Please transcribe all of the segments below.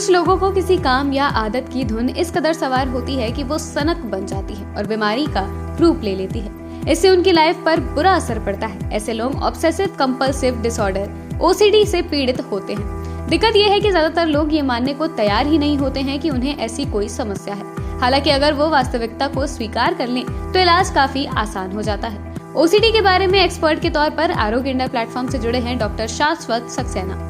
कुछ लोगों को किसी काम या आदत की धुन इस कदर सवार होती है कि वो सनक बन जाती है और बीमारी का रूप ले लेती है। इससे उनकी लाइफ पर बुरा असर पड़ता है। ऐसे लोग ऑब्सेसिव कंपल्सिव डिसऑर्डर OCD से पीड़ित होते हैं। दिक्कत यह है कि ज्यादातर लोग ये मानने को तैयार ही नहीं होते हैं कि उन्हें ऐसी कोई समस्या है। हालांकि अगर वो वास्तविकता को स्वीकार कर लें तो इलाज काफी आसान हो जाता है। OCD के बारे में एक्सपर्ट के तौर पर आरोग्य इंडिया प्लेटफॉर्म से जुड़े हैं डॉक्टर शाश्वत सक्सेना।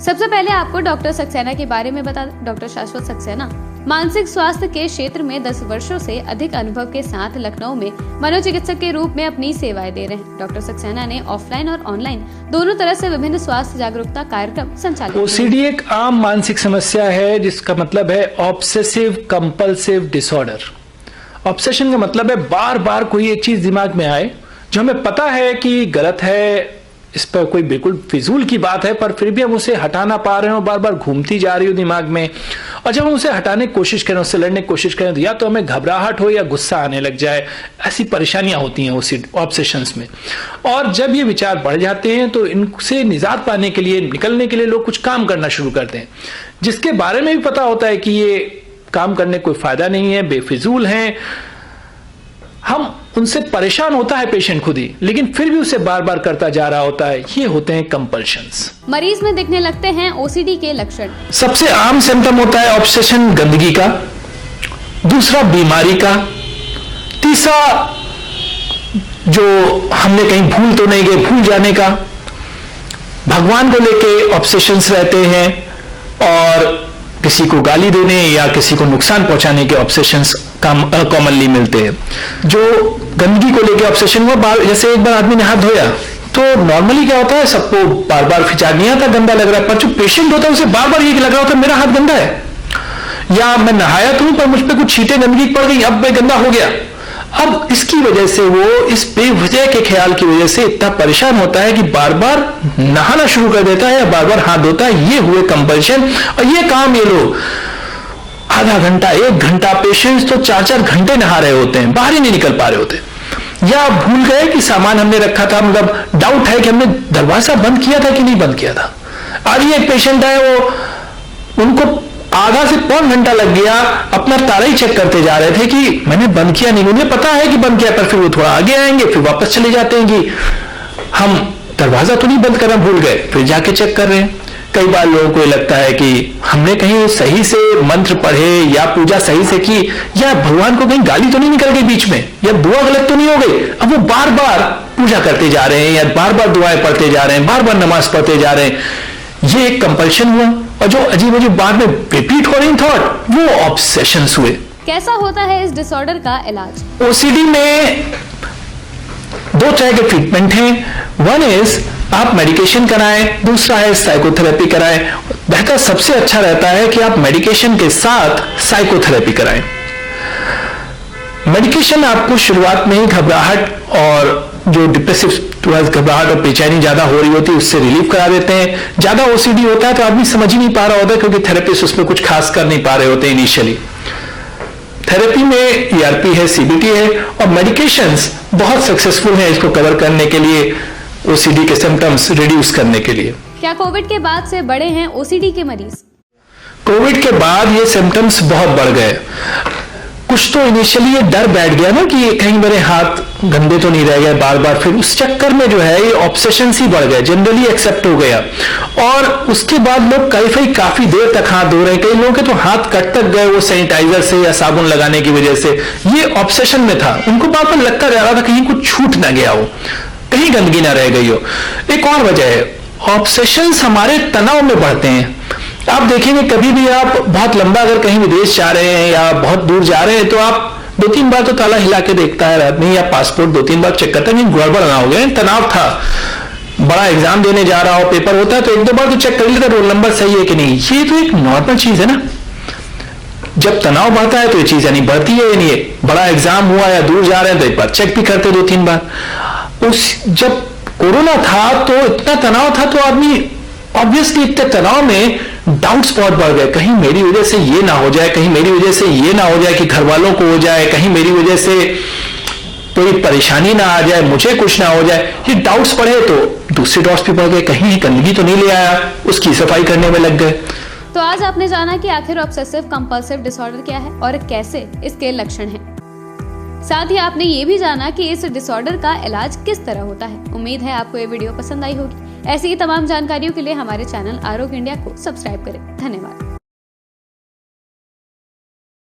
सबसे पहले आपको डॉक्टर सक्सेना के बारे में बता दें। डॉक्टर शाश्वत सक्सेना मानसिक स्वास्थ्य के क्षेत्र में 10 वर्षों से अधिक अनुभव के साथ लखनऊ में मनोचिकित्सक के रूप में अपनी सेवाएं दे रहे हैं। डॉक्टर सक्सेना ने ऑफलाइन और ऑनलाइन दोनों तरह से विभिन्न स्वास्थ्य जागरूकता कार्यक्रम संचालित किए। OCD एक आम मानसिक समस्या है जिसका मतलब है ऑब्सेसिव कंपल्सिव डिसऑर्डर। ऑब्सेशन का मतलब है बार बार कोई एक चीज दिमाग में आए जो हमें पता है कि गलत है, इस पर कोई बिल्कुल फिजूल की बात है, पर फिर भी हम उसे हटा ना पा रहे हो, बार बार घूमती जा रही हो दिमाग में। और जब हम उसे हटाने की कोशिश करें, उससे लड़ने की कोशिश करें, तो या तो हमें घबराहट हो या गुस्सा आने लग जाए। ऐसी परेशानियां होती हैं ऑब्सेशंस में। और जब ये विचार बढ़ जाते हैं तो इनसे निजात पाने के लिए, निकलने के लिए लोग कुछ काम करना शुरू करते हैं, जिसके बारे में भी पता होता है कि ये काम करने कोई फायदा नहीं है, बेफिजूल हैं। हम उनसे परेशान होता है पेशेंट खुद ही, लेकिन फिर भी उसे बार बार करता जा रहा होता है। ये होते हैं कंपल्शंस। मरीज में दिखने लगते हैं OCD के लक्षण। सबसे आम सिम्टम होता है ऑब्सेशन गंदगी का, दूसरा बीमारी का, तीसरा जो हमने कहीं भूल तो नहीं गए, भूल जाने का। भगवान को लेके ऑब्सेशंस रहते हैं और किसी को गाली देने या किसी को नुकसान पहुंचाने के ऑब्सेशंस कॉमनली मिलते हैं। जो गंदगी को लेके ऑब्सेशन हुआ, जैसे एक बार आदमी ने हाथ धोया तो नॉर्मली क्या होता है, सबको बार बार फिचार नहीं आता, गंदा लग रहा है, पर जो पेशेंट होता है उसे बार बार ये लग रहा होता है मेरा हाथ गंदा है, या मैं नहाया तो हूं पर मुझ पर कुछ छींटे गंदगी पड़ गई, अब मैं गंदा हो गया। अब इसकी वजह से वो इस बेवजह के ख्याल की वजह से इतना परेशान होता है कि बार बार नहाना शुरू कर देता है या बार बार हाथ धोता है। ये हुए कंपल्शन। और ये काम ये लोग आधा घंटा, 1 घंटा, पेशेंट्स तो 4-4 घंटे नहा रहे होते हैं, बाहर ही नहीं निकल पा रहे होते, या भूल गए कि सामान हमने रखा था, मतलब डाउट है कि हमने दरवाजा बंद किया था कि नहीं बंद किया था। आज एक पेशेंट है, वो उनको आधा से पौन घंटा लग गया, अपना ताला ही चेक करते जा रहे थे कि मैंने बंद किया नहीं, मुझे पता है कि बंद किया, पर फिर वो थोड़ा आगे आएंगे, फिर वापस चले जाते हैं कि हम दरवाजा तो नहीं बंद करना भूल गए, फिर जाके चेक कर रहे हैं। कई बार लोगों को लगता है कि हमने कहीं सही से मंत्र पढ़े या पूजा सही से की, या भगवान को कहीं गाली तो नहीं निकल गई बीच में, या दुआ गलत तो नहीं हो गई। अब वो बार बार पूजा करते जा रहे हैं या बार बार दुआएं पढ़ते जा रहे हैं, बार बार नमाज पढ़ते जा रहे हैं। ये एक कंपल्शन हुआ, और जो अजीब अजीब बाद में रिपीट हो रही थॉट, वो ऑब्सेशंस हुए। कैसा होता है इस डिसऑर्डर का इलाज? OCD में 2 तरह के ट्रीटमेंट हैं। वन इज आप मेडिकेशन कराएं, दूसरा है साइकोथेरेपी कराएं। बेहतर सबसे अच्छा रहता है कि आप मेडिकेशन के साथ साइकोथेरेपी कराएं। मेडिकेशन आपको शुरुआत में ही घबराहट और जो डिप्रेसिव घबराहट और बेचैनी ज्यादा हो रही होती है उससे रिलीफ करा देते हैं। ज्यादा OCD होता है तो आदमी समझ ही नहीं पा रहा होता, क्योंकि थेरेपिस्ट उसमें कुछ खास कर नहीं पा रहे होते इनिशियली। थेरेपी में ERP है, CBT है, और मेडिकेशंस बहुत सक्सेसफुल हैं इसको कवर करने के लिए, OCD के सिम्टम्स रिड्यूस करने के लिए। क्या कोविड के बाद से बढ़े हैं OCD के मरीज? कोविड के बाद ये सिम्टम्स बहुत बढ़ गए। कुछ तो इनिशियली ये डर बैठ गया ना कि कहीं मेरे हाथ गंदे तो नहीं रह गए बार बार, फिर उस चक्कर में जो है ये ऑब्सेशन ही बढ़ गए, जनरली एक्सेप्ट हो गया। और उसके बाद लोग काफी देर तक हाथ धो रहे हैं। कई लोगों के तो हाथ कट तक गए वो सैनिटाइजर से या साबुन लगाने की वजह से। ये ऑब्सेशन में था, उनको बार बार लगता जा रहा था कहीं कुछ छूट ना गया हो, कहीं गंदगी ना रह गई हो। एक और वजह है, ऑब्सेशंस हमारे तनाव में बढ़ते हैं। आप देखेंगे कभी भी आप बहुत लंबा अगर कहीं विदेश जा रहे हैं या बहुत दूर जा रहे हैं तो आप 2-3 बार तो ताला हिला के देखता है आदमी, या पासपोर्ट 2-3 बार चेक करता है कि गड़बड़ ना हो गए। तनाव था, बड़ा एग्जाम देने जा रहा हो, पेपर होता है तो 1-2 बार तो चेक कर लेता रोल नंबर सही है कि नहीं। ये तो एक नॉर्मल चीज है ना। जब तनाव बढ़ता है तो ये चीज यानी बढ़ती है, यानी बड़ा एग्जाम हुआ या दूर जा रहे हैं तो एक बार चेक भी करते 2-3 बार। जब कोरोना था तो इतना तनाव था तो आदमी ऑब्वियसली इतने तनाव में डाउट्स बहुत बढ़ गए, कहीं मेरी वजह से ये ना हो जाए, कहीं मेरी वजह से ये ना हो जाए कि घर वालों को हो जाए, कहीं मेरी वजह से कोई परेशानी ना आ जाए, मुझे कुछ ना हो जाए। ये डाउट्स बढ़े तो दूसरे डाउट्स भी बढ़ गए, कहीं गंदगी तो नहीं ले आया, उसकी सफाई करने में लग गए। तो आज आपने जाना कि आखिर ऑब्सेसिव कंपल्सिव डिसऑर्डर क्या है और कैसे इसके लक्षण हैं। साथ ही आपने ये भी जाना कि इस डिसऑर्डर का इलाज किस तरह होता है। उम्मीद है आपको ये वीडियो पसंद आई होगी। ऐसी ही तमाम जानकारियों के लिए हमारे चैनल आरोग्य इंडिया को सब्सक्राइब करें। धन्यवाद।